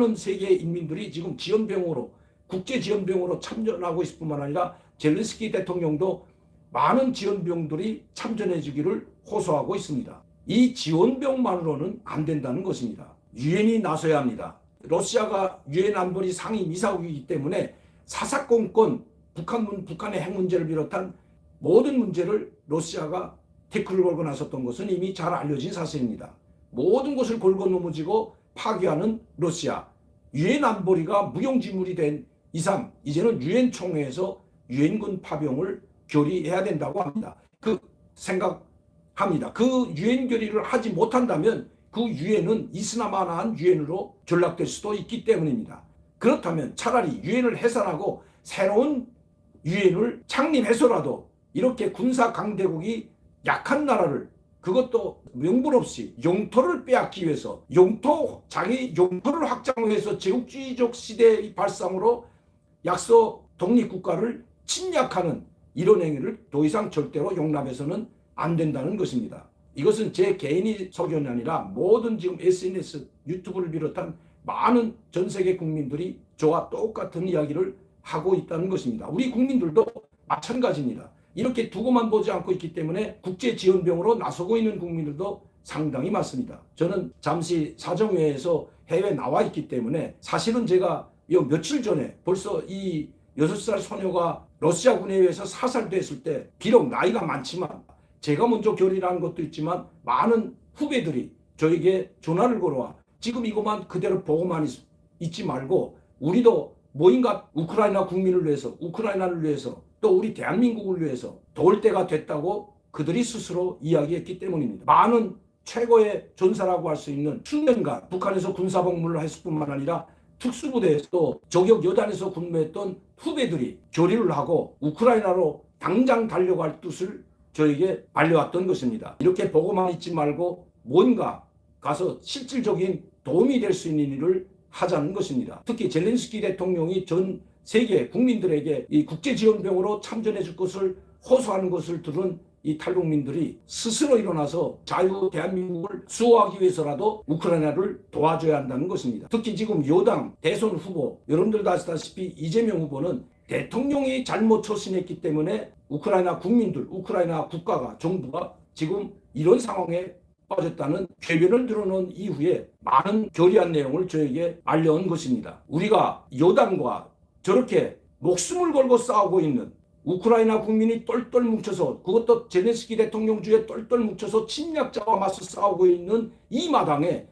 많은 세계 인민들이 지금 지원병으로 국제 지원병으로 참전하고 있을 뿐만 아니라 젤렌스키 대통령도 많은 지원병들이 참전해 주기를 호소하고 있습니다. 이 지원병만으로는 안 된다는 것입니다. 유엔이 나서야 합니다. 러시아가 유엔 안보리 상임 이사국이기 때문에 사사건건 북한의 핵 문제를 비롯한 모든 문제를 러시아가 태클을 걸고 나섰던 것은 이미 잘 알려진 사실입니다. 모든 것을 걸고 넘어지고 파괴하는 러시아. 유엔 안보리가 무용지물이 된 이상 이제는 유엔 총회에서 유엔군 파병을 결의해야 된다고 합니다. 그 생각합니다. 그 유엔 결의를 하지 못한다면 그 유엔은 이슬람화한 유엔으로 전락될 수도 있기 때문입니다. 그렇다면 차라리 유엔을 해산하고 새로운 유엔을 창립해서라도 이렇게 군사 강대국이 약한 나라를 그것도 명분 없이 영토를 빼앗기 위해서 자기 영토를 확장해서 제국주의적 시대의 발상으로 약소 독립국가를 침략하는 이런 행위를 더 이상 절대로 용납해서는 안 된다는 것입니다. 이것은 제 개인의 소견이 아니라 모든 지금 SNS, 유튜브를 비롯한 많은 전 세계 국민들이 저와 똑같은 이야기를 하고 있다는 것입니다. 우리 국민들도 마찬가지입니다. 이렇게 두고만 보지 않고 있기 때문에 국제지원병으로 나서고 있는 국민들도 상당히 많습니다. 저는 잠시 사정회에서 해외에 나와 있기 때문에 사실은 제가 며칠 전에 벌써 이 6살 소녀가 러시아군에 의해서 사살됐을 때 비록 나이가 많지만 제가 먼저 결의를 한 것도 있지만 많은 후배들이 저에게 전화를 걸어와 지금 이것만 그대로 보고만 있지 말고 우리도 뭐인가 우크라이나 국민을 위해서 우크라이나를 위해서 또 우리 대한민국을 위해서 도울 때가 됐다고 그들이 스스로 이야기했기 때문입니다. 많은 최고의 전사라고 할 수 있는 수년간 북한에서 군사복무를 했을 뿐만 아니라 특수부대에서 또 저격 여단에서 근무했던 후배들이 결의를 하고 우크라이나로 당장 달려갈 뜻을 저에게 알려왔던 것입니다. 이렇게 보고만 있지 말고 뭔가 가서 실질적인 도움이 될 수 있는 일을 하자는 것입니다. 특히 젤렌스키 대통령이 전 세계 국민들에게 이 국제지원병으로 참전해 줄 것을 호소하는 것을 들은 이 탈북민들이 스스로 일어나서 자유 대한민국을 수호하기 위해서라도 우크라이나를 도와줘야 한다는 것입니다. 특히 지금 여당 대선 후보 여러분들도 아시다시피 이재명 후보는 대통령이 잘못 처신했기 때문에 우크라이나 국민들, 우크라이나 국가가 정부가 지금 이런 상황에 빠졌다는 궤변을 드러놓은 이후에 많은 결의한 내용을 저에게 알려온 것입니다. 우리가 여당과 저렇게 목숨을 걸고 싸우고 있는 우크라이나 국민이 똘똘 뭉쳐서 그것도 젤렌스키 대통령 주에 똘똘 뭉쳐서 침략자와 맞서 싸우고 있는 이 마당에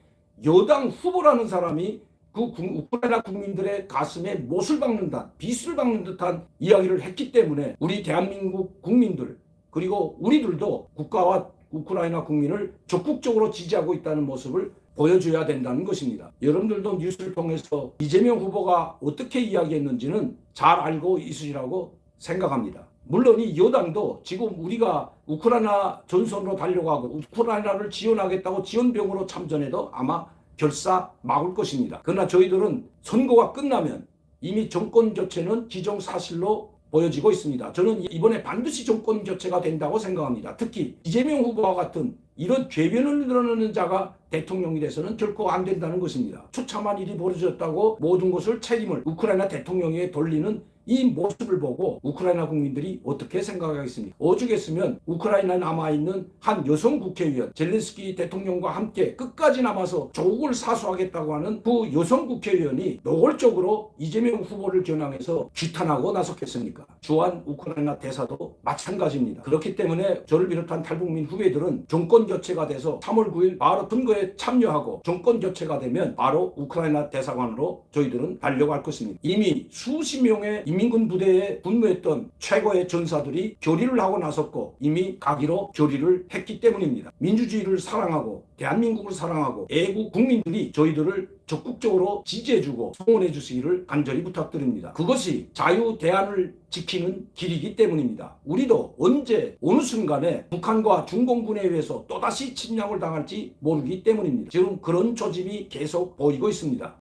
여당 후보라는 사람이 그 우크라이나 국민들의 가슴에 못을 박는 듯 빗을 박는 듯한 이야기를 했기 때문에 우리 대한민국 국민들 그리고 우리들도 국가와 우크라이나 국민을 적극적으로 지지하고 있다는 모습을 보여줘야 된다는 것입니다. 여러분들도 뉴스를 통해서 이재명 후보가 어떻게 이야기했는지는 잘 알고 있으시라고 생각합니다. 물론 이 여당도 지금 우리가 우크라이나 전선으로 달려가고 우크라이나를 지원하겠다고 지원병으로 참전해도 아마 결사 막을 것입니다. 그러나 저희들은 선거가 끝나면 이미 정권 교체는 기정사실로 보여지고 있습니다. 저는 이번에 반드시 정권 교체가 된다고 생각합니다. 특히 이재명 후보와 같은 이런 궤변을 드러내는 자가 대통령이 돼서는 결코 안 된다는 것입니다. 처참한 일이 벌어졌다고 모든 것을 책임을 우크라이나 대통령에게 돌리는 이 모습을 보고 우크라이나 국민들이 어떻게 생각하겠습니까? 오죽했으면 우크라이나에 남아있는 한 여성 국회의원 젤렌스키 대통령과 함께 끝까지 남아서 조국을 사수하겠다고 하는 그 여성 국회의원이 노골적으로 이재명 후보를 겨냥해서 규탄하고 나섰겠습니까? 주한 우크라이나 대사도 마찬가지입니다. 그렇기 때문에 저를 비롯한 탈북민 후배들은 정권 교체가 돼서 3월 9일 바로 선거에 참여하고 정권 교체가 되면 바로 우크라이나 대사관으로 저희들은 달려갈 것입니다. 이미 수십 명의 인민군 부대에 근무했던 최고의 전사들이 결의를 하고 나섰고 이미 가기로 결의를 했기 때문입니다. 민주주의를 사랑하고 대한민국을 사랑하고 애국 국민들이 저희들을 적극적으로 지지해주고 성원해 주시기를 간절히 부탁드립니다. 그것이 자유 대한을 지키는 길이기 때문입니다. 우리도 언제 어느 순간에 북한과 중공군에 의해서 또다시 침략을 당할지 모르기 때문입니다. 지금 그런 조짐이 계속 보이고 있습니다.